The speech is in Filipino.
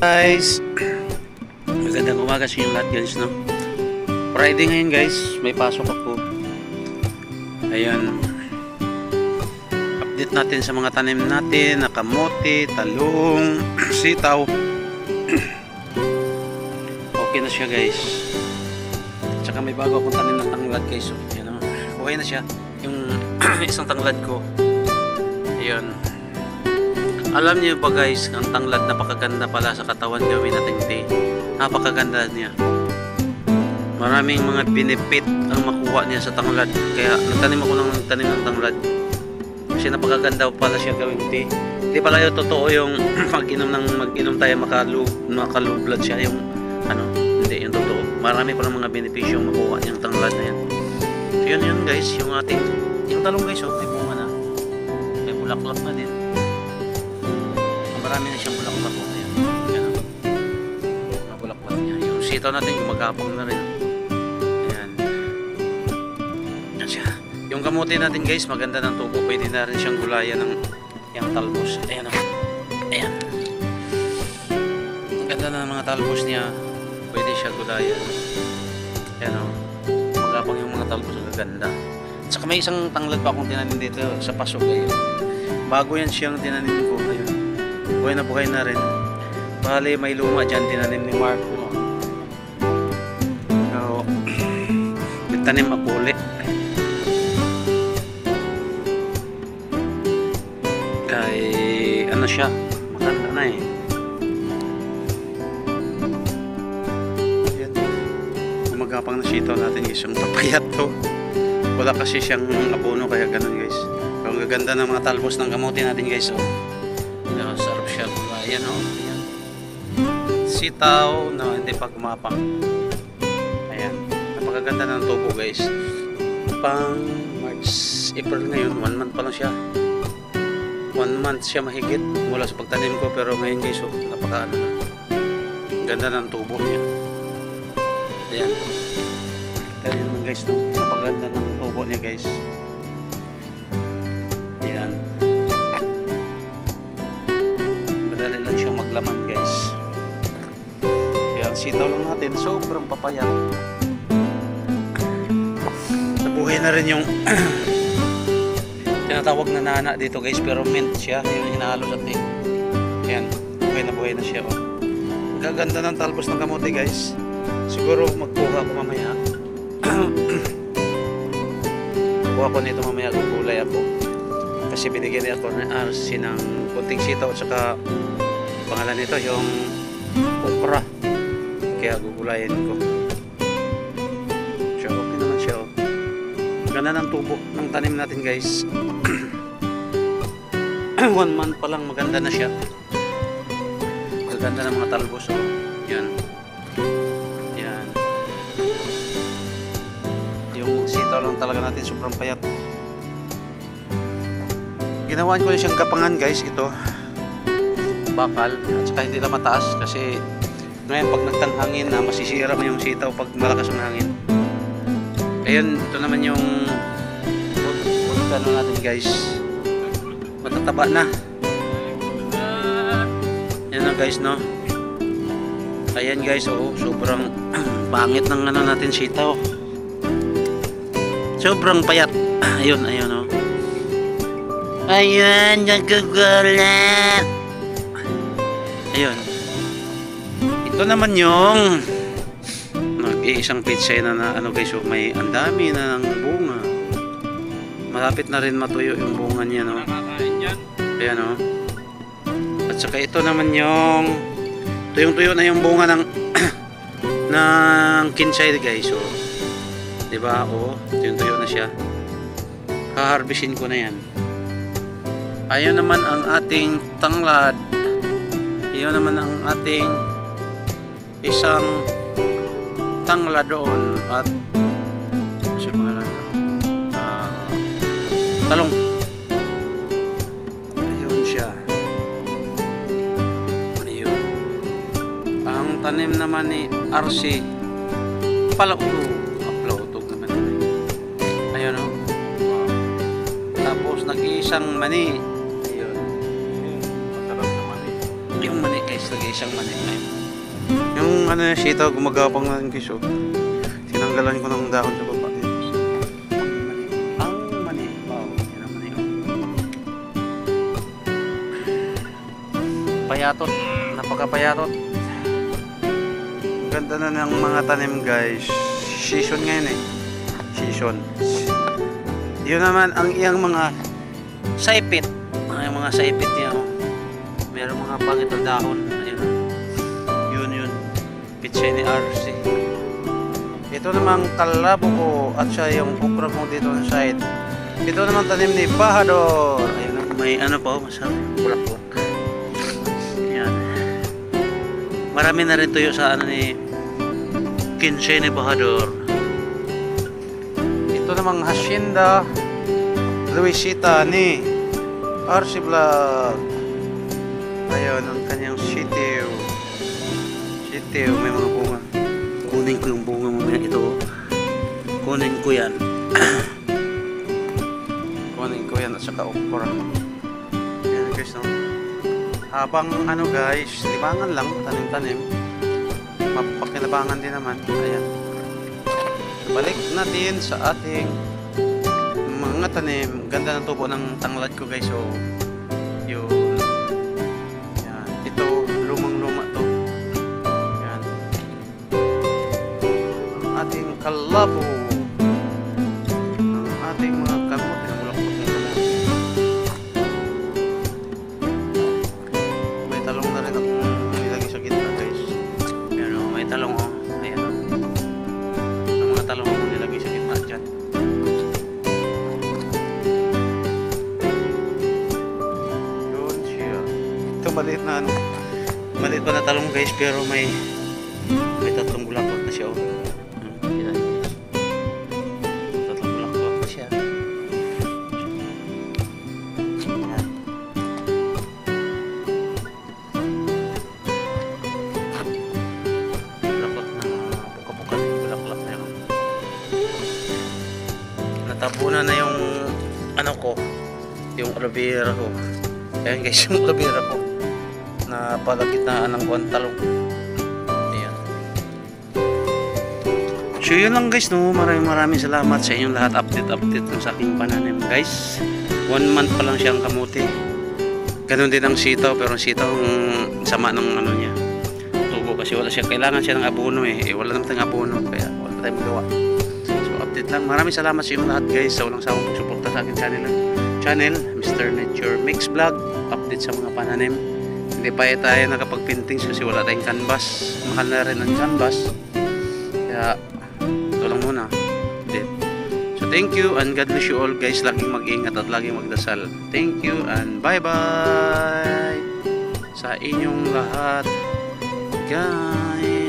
Guys, magandang umaga sa inyo lahat guys, no? Friday ngayon guys, may pasok ako. Ayan, update natin sa mga tanim natin na kamote, talong, sitaw. Okay na siya guys. Tsaka may bago akong tanim ng tanglad guys, so, you know, okay na siya. Yung isang tanglad ko, ayan. Alam niyo ba guys, ang tanglad napakaganda pala sa katawan gawin natin tea. Napakaganda niya. Maraming mga benefit ang makuha niya sa tanglad. Kaya nagtanim ako ng ng tanglad. Kasi napakaganda pala siya gawin tea. Hindi pala yung totoo yung mag-inom tayo maka-low blood siya yung ano, hindi yung totoo. Marami pa mga benepisyo makuha niyang tanglad na yan. So yun guys, yung ating talong guys, oh, may bunga na. May bulaklak na din. Marami na siyang bulaklak po ngayon. Yan o. Mga bulaklak niya. Yung sitaw natin, gumagapang na rin. Ayan. Yan siya. Yung kamote natin guys, maganda ng tubo. Pwede na rin siyang gulayan ng yung talbos. Ayan o. Ayan. Ang ganda na ng mga talbos niya. Pwede siya gulayan. Ayan o. Magapang yung mga talbos. Ang ganda. At saka may isang tanglad pa akong tinanim dito sa paso kayo. Bago yan siyang tinanim ko. Ayun. Buhay na rin. Bale may luma dyan tinanim ni Mark, no? So tanim ako ulit kay ano siya, maganda na eh. Ayan. Gumagapang na sitaw natin guys, yung papayat to. Wala kasi siyang abono kaya ganun guys. Pero ang gaganda ng mga talbos ng kamote natin guys, oh. Sarap siya. Ayan o. Ayan. Sitaw na hindi pa gumapang. Ayan. Napakaganda ng tubo guys. Pang March, April ngayon. 1 month pa lang siya. 1 month siya mahigit mula sa pagtanim ko. Pero ngayon guys, oh, napakaano na. Ganda ng tubo niya. Ayan. Ayan naman guys, no? Napakaganda ng tubo niya guys. Ayan. Madali lang siyang maglaman guys. Kaya ang sitaw lang natin sobrang papayat. Nabuhay na rin yung tinatawag na nana dito guys, pero mint siya yung hinahalo sa tea. Ayan, buhay na siya, oh. Gaganda ng talbos ng kamote guys. Siguro magkuha ako mamaya. Kuha ko nito mamaya, gugulay ako kasi binigyan niya ako ng RC ng kunting sitaw at saka pangalan nito yung okra, kaya gugulayin ko. So okay naman siya, oh. Ganda ng tubo ng tanim natin guys. 1 month pa lang maganda na siya. Maganda ng mga talbos, oh. Yan. Yan. Yung sitaw lang talaga natin sobrang payat. Ginawan ko na siyang gapangan guys, ito bakal at saka hindi lang mataas kasi ngayon pag nagtanghangin na masisira mo yung sitaw pag malakas ang hangin. Ayun, ito naman yung ano natin guys, matataba na. Yan na guys, no? Ayan guys, oh, sobrang pangit ng ano natin sitaw, sobrang payat. Ayun, oh. Ayun, nagkagulat. Ayun. Ito naman yung nag-iisang pitsay na ano guys, oh, may andami na ng bunga. Malapit na rin matuyo yung bunga niya, no? Ayan, oh. At saka ito naman yung tuyong-tuyo na yung bunga ng ng kinsay guys, oh. Diba? Oh, tuyong-tuyo na siya. Haharbisin ko na yan. Ayun naman ang ating tanglad. Ayun naman ang ating isang tanglad doon at talong. Ayun siya. Ayun. Ang tanim naman ni RC palautog. Palautog naman. Ayun, oh. Tapos nag-iisang mani. Ayun. Masarap na mani. Yung mani guys, lagi siyang mani. Yung ano yung sitaw, gumagapang na guys. Oh. Tinanggalan ko ng dahon sa baba. Ang mani. Wow, yan ang mani. Payatot. Napakapayatot. Ganda na ng mga tanim guys. Season ngayon eh. Season. Yun naman ang iyang mga saipit. Ang mga saipit niya. Oh. Meron mga pangit na dahon. Ayun. Yun. Pitsay ni RC. Ito namang kalabo ko at siya yung okra ko dito sa side. Ito naman tanim ni Bahador. Ayun. May ano pa. Masarap. Bulaklak. Yan. Marami na rin tuyo sa ano ni Kinsey ni Bahador. Ito namang hacienda Luisita ni RC Vlog. Ayun ang kanyang sitiw. May mga bunga. Kunin ko yung bunga mamaya ito. Kunin ko yan. Kunin ko yan at saka okra. Yan guys, no? Habang ano guys, libangan lang, tanim-tanim. Mapakinabangan din naman. Ayan. Balik natin sa ating mga tanim. Ganda ng tubo ng tanglad ko guys. So, yun. Yan. Ito, lumang-luma to. Yan. Ang ating kalabo. Ang ating mga kamot. May talong na rin akong nilagay sa gitna guys. Yan o, may talong o. Ayan o. Ang mga talong akong nilagay sa gitna dyan. Maliit na ano, maliit pa na talong guys, pero may tatlong bulaklak na siya. Tatlong bulaklak na siya. Yan. Bulaklak na buka-buka na yung bulaklak na yun. Natabunan na yung ano ko, yung aloe vera ko. Ayan guys, yung aloe vera ko na palagitnaan ng talong. Ayan. So yun lang guys, no? Maraming salamat sa inyong lahat. Update sa aking pananim guys. 1 month pa lang siyang kamuti. Ganun din ang sitaw, pero ang sitaw sama ng ano niya, tubo, kasi wala siya, kailangan siya ng abono eh. Wala naman tayong abono, kaya wala tayong magawa. So update lang. Maraming salamat sa inyong lahat guys, sa walang sawang pagsuporta sa aking channel Mr. Nature Mix Vlog. Update sa mga pananim. Hindi pa tayo nakapag-paintings kasi wala tayong canvas. Mahal na rin ang canvas. Kaya ito lang muna. So thank you and God bless you all guys. Laging mag-ingat at laging magdasal. Thank you and bye bye sa inyong lahat guys.